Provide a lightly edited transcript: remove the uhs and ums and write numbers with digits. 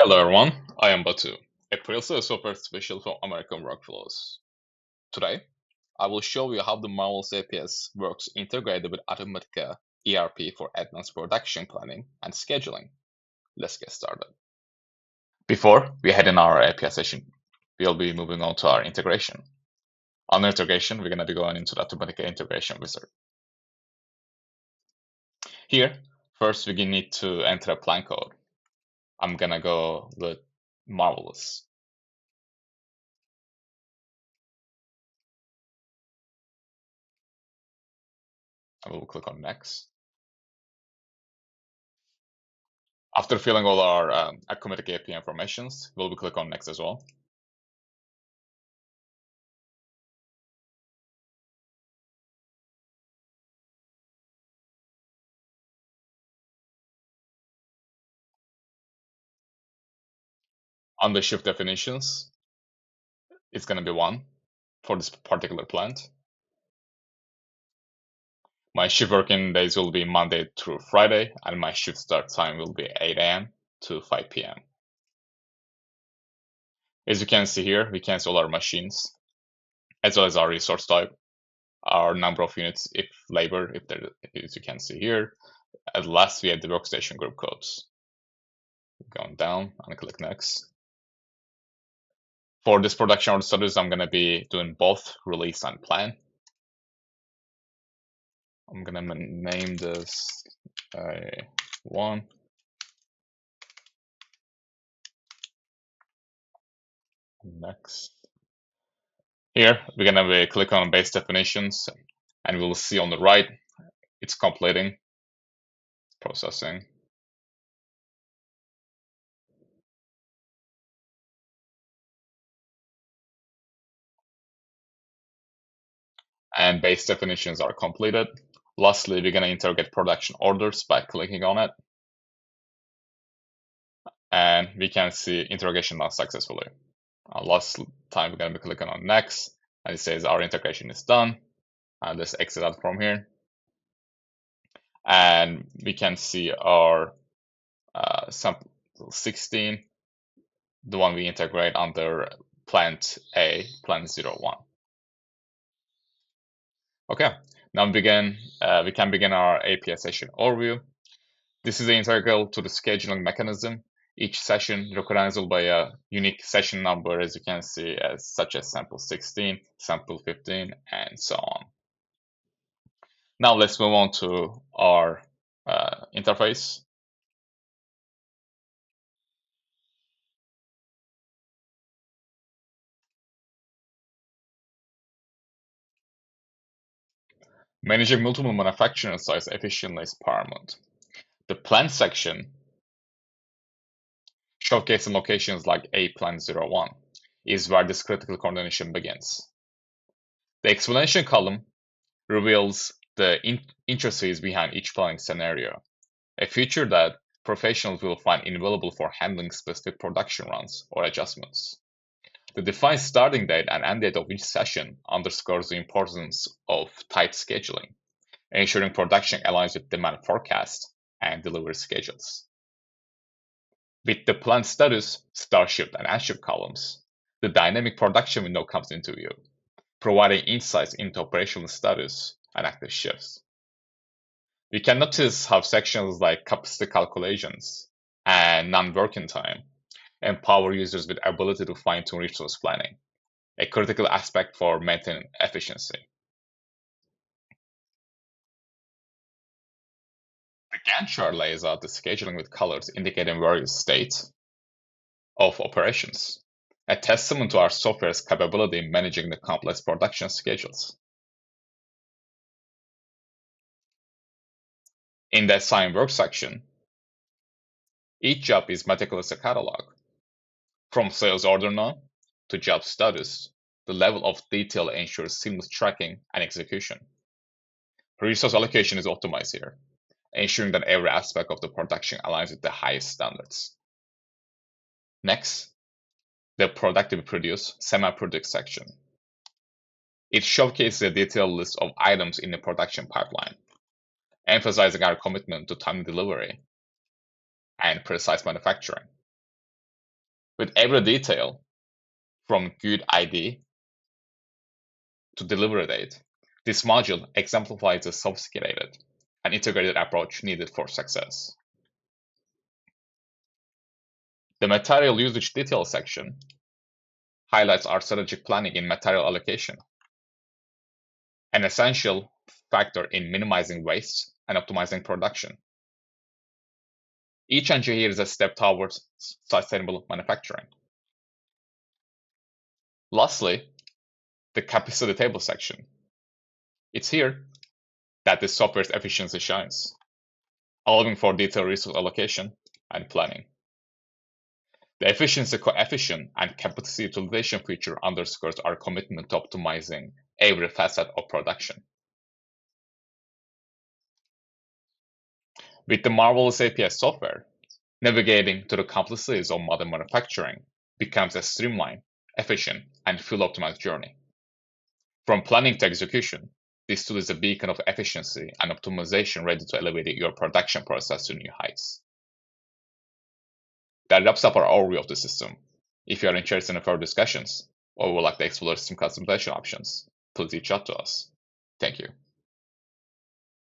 Hello everyone, I am Batu, a pre-sales software specialist from American Workflows. Today, I will show you how the Marvel's APS works integrated with Acumatica ERP for advanced production planning and scheduling. Let's get started. Before we head in our APS session, we'll be moving on to our integration. On integration, we're going to be going into the Acumatica integration wizard. Here, first we need to enter a plan code. I'm going to go with Marvelous. I will click on next. After filling all our Acumatica API informations, we'll click on next as well. On the shift definitions, it's going to be 1 for this particular plant. My shift working days will be Monday through Friday, and my shift start time will be 8 a.m. to 5 p.m. As you can see here, we can see all our machines, as well as our resource type, our number of units, if labor, if there, as you can see here. At last, we had the workstation group codes. Going down and click next. For this production order status, I'm going to be doing both release and plan. I'm going to name this 1. Next. Here, we're going to click on base definitions, and we'll see on the right, it's completing, processing. And base definitions are completed. Lastly, we're going to interrogate production orders by clicking on it. And we can see interrogation done successfully. Last time, we're going to be clicking on next, and it says our integration is done. And let's exit out from here. And we can see our sample 16, the one we integrate under plant A, plant 01. Okay, now we can begin our APS session overview. This is integral to the scheduling mechanism. Each session recognizable by a unique session number, as you can see, such as sample 16, sample 15, and so on. Now let's move on to our interface. Managing multiple manufacturing sites efficiently is paramount. The plant section, showcasing locations like A Plant 01, is where this critical coordination begins. The explanation column reveals the intricacies behind each planning scenario, a feature that professionals will find invaluable for handling specific production runs or adjustments. The defined starting date and end date of each session underscores the importance of tight scheduling, ensuring production aligns with demand forecast and delivery schedules. With the plant status, start shift, and end shift columns, the dynamic production window comes into view, providing insights into operational status and active shifts. We can notice how sections like capacity calculations and non-working time empower users with ability to fine-tune resource planning, a critical aspect for maintaining efficiency. The Gantt chart lays out the scheduling with colors indicating various states of operations, a testament to our software's capability in managing the complex production schedules. In the assign work section, each job is meticulously cataloged. From sales order none to job status, the level of detail ensures seamless tracking and execution. Resource allocation is optimized here, ensuring that every aspect of the production aligns with the highest standards. Next, the productive produce semi-product section. It showcases a detailed list of items in the production pipeline, emphasizing our commitment to timely delivery and precise manufacturing. with every detail from good ID to delivery date. This module exemplifies the sophisticated and integrated approach needed for success. The material usage detail section highlights our strategic planning in material allocation, an essential factor in minimizing waste and optimizing production. Each entry here is a step towards sustainable manufacturing. Lastly, the capacity table section. It's here that the software's efficiency shines, allowing for detailed resource allocation and planning. The efficiency coefficient and capacity utilization feature underscores our commitment to optimizing every facet of production. With the marvelous APS software, navigating through the complexities of modern manufacturing becomes a streamlined, efficient, and fuel-optimized journey. From planning to execution, this tool is a beacon of efficiency and optimization ready to elevate your production process to new heights. That wraps up our overview of the system. If you are interested in further discussions or would like to explore system customization options, please reach out to us. Thank you.